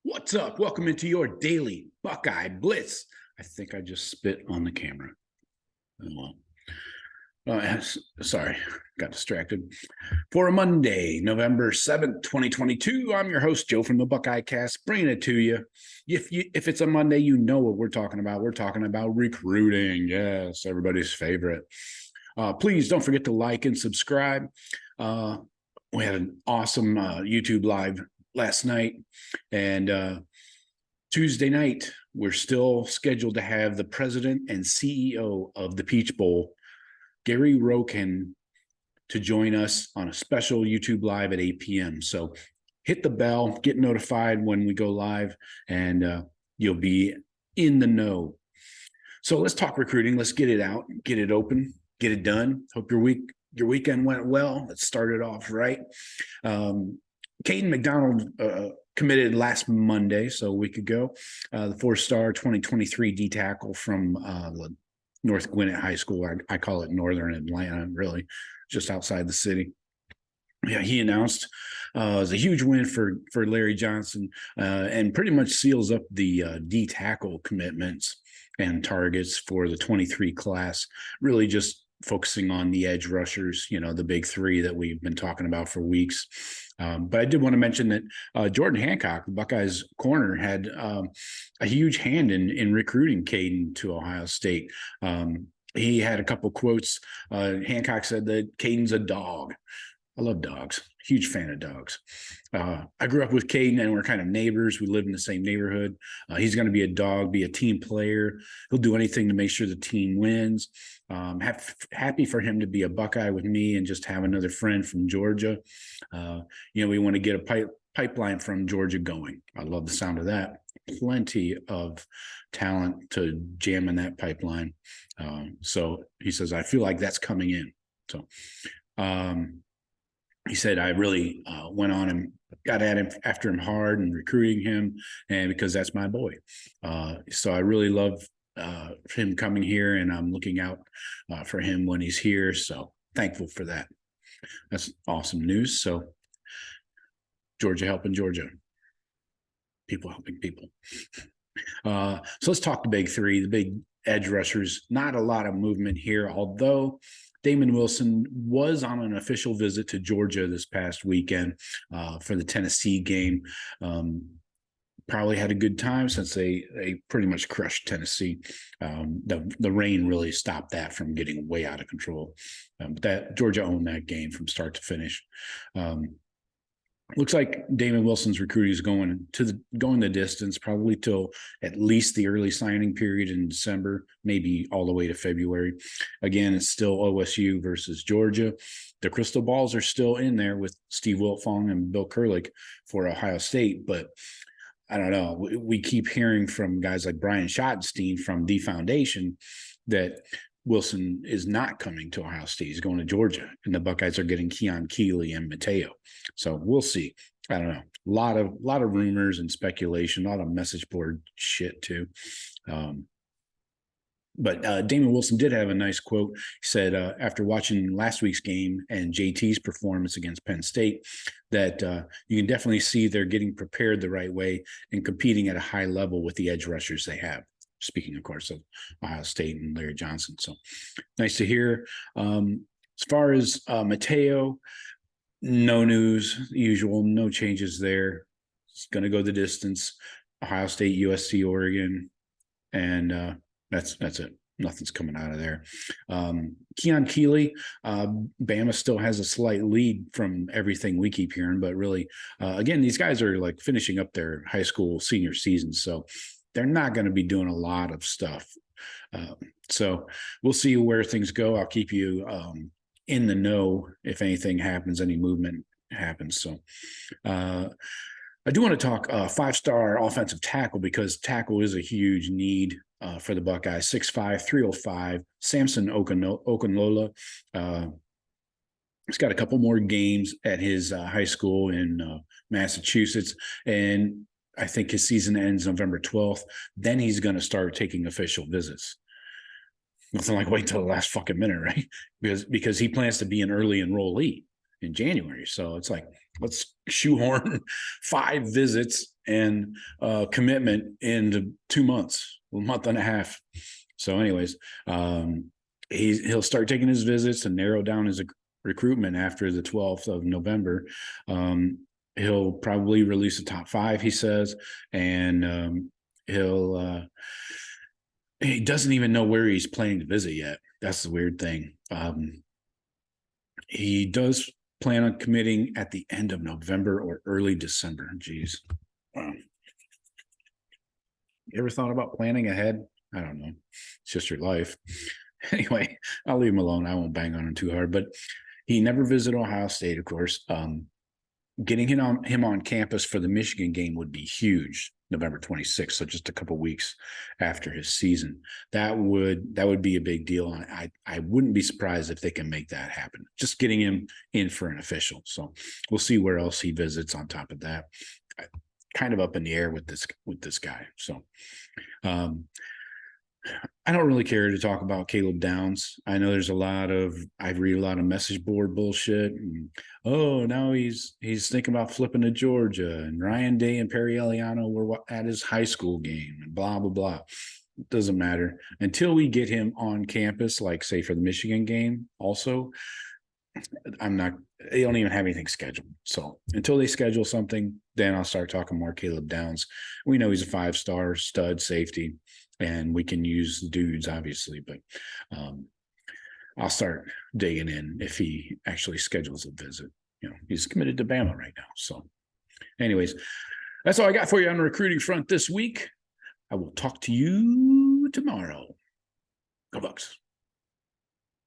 What's up? Welcome into your daily Buckeye Blitz. I think I just spit on the camera. Oh, well. Sorry, got distracted. For a Monday, November 7th, 2022, I'm your host, Joe from the Buckeye Cast, bringing it to you. If it's a Monday, you know what we're talking about. We're talking about recruiting. Yes, everybody's favorite. Please don't forget to like and subscribe. We had an awesome YouTube live last night, and Tuesday night we're still scheduled to have the president and CEO of the Peach Bowl, Gary Roken, to join us on a special YouTube live at 8 p.m. So hit the bell, get notified when we go live, and you'll be in the know. So let's talk recruiting. Let's get it out, get it open, get it done. Hope your weekend went well. It started off right. Caden McDonald committed last Monday, so a week ago. The 4-star 2023 D tackle from North Gwinnett High School. I call it Northern Atlanta, really, just outside the city. Yeah, he announced it was a huge win for Larry Johnson, and pretty much seals up the D tackle commitments and targets for the 23 class. Really just focusing on the edge rushers, the big three that we've been talking about for weeks. But I did want to mention that Jordan Hancock, the Buckeyes corner, had a huge hand in recruiting Caden to Ohio State. He had a couple quotes. Hancock said that Caden's a dog. I love dogs. Huge fan of dogs. I grew up with Caden, and we're kind of neighbors. We live in the same neighborhood. He's going to be a dog, be a team player. He'll do anything to make sure the team wins. Happy for him to be a Buckeye with me and just have another friend from Georgia. We want to get a pipeline from Georgia going. I love the sound of that. Plenty of talent to jam in that pipeline. So he says, I feel like that's coming in. So, he said, I really went on and got at him after him hard and recruiting him, and because that's my boy. So I really love him coming here, and I'm looking out for him when he's here. So thankful for that. That's awesome news. So Georgia helping Georgia. People helping people. So let's talk the big three, the big edge rushers. Not a lot of movement here, although Damon Wilson was on an official visit to Georgia this past weekend for the Tennessee game. Probably had a good time since they pretty much crushed Tennessee. The rain really stopped that from getting way out of control. But that Georgia owned that game from start to finish. Looks like Damon Wilson's recruiting is going the distance, probably till at least the early signing period in December, maybe all the way to February. Again, it's still OSU versus Georgia. The crystal balls are still in there with Steve Wiltfong and Bill Kurlick for Ohio State, but I don't know. We keep hearing from guys like Brian Schottenstein from The Foundation that Wilson is not coming to Ohio State. He's going to Georgia, and the Buckeyes are getting Keon Keeley and Matayo. So we'll see. I don't know. A lot of rumors and speculation, a lot of message board shit too. But Damon Wilson did have a nice quote. He said, after watching last week's game and JT's performance against Penn State, that you can definitely see they're getting prepared the right way and competing at a high level with the edge rushers they have. Speaking, of course, of Ohio State and Larry Johnson. So nice to hear. As far as Matayo, no news, usual, no changes there. It's going to go the distance. Ohio State, USC, Oregon, and that's it. Nothing's coming out of there. Keon Keeley, Bama still has a slight lead from everything we keep hearing, but really, again, these guys are like finishing up their high school senior season, so they're not going to be doing a lot of stuff. So we'll see where things go. I'll keep you in the know if anything happens, any movement happens. So I do want to talk 5-star offensive tackle, because tackle is a huge need for the Buckeyes. 6'5", 305, Samson Okunlola. He's got a couple more games at his high school in Massachusetts, and I think his season ends November 12th. Then he's going to start taking official visits. Nothing like wait till the last fucking minute, right? Because he plans to be an early enrollee in January. So it's like, let's shoehorn 5 visits and commitment in 2 months, a month and a half. So anyways, he'll start taking his visits and narrow down his recruitment after the 12th of November. He'll probably release a top 5, he says, and he doesn't even know where he's planning to visit yet. That's the weird thing. He does plan on committing at the end of November or early December. Jeez. Wow. You ever thought about planning ahead? I don't know. It's just your life. Anyway, I'll leave him alone. I won't bang on him too hard. But he never visited Ohio State, of course. Getting him on campus for the Michigan game would be huge, November 26th, so just a couple of weeks after his season. That would be a big deal, and I wouldn't be surprised if they can make that happen. Just getting him in for an official. So we'll see where else he visits on top of that. Kind of up in the air with this guy. So I don't really care to talk about Caleb Downs. I know there's I read a lot of message board bullshit. And, now he's thinking about flipping to Georgia, and Ryan Day and Perry Eliano were at his high school game, and blah, blah, blah. It doesn't matter until we get him on campus, like say for the Michigan game. Also, they don't even have anything scheduled. So until they schedule something, then I'll start talking more Caleb Downs. We know he's a 5-star stud safety, and we can use dudes, obviously, but I'll start digging in if he actually schedules a visit. He's committed to Bama right now. So anyways, that's all I got for you on the recruiting front this week. I will talk to you tomorrow. Go Bucks.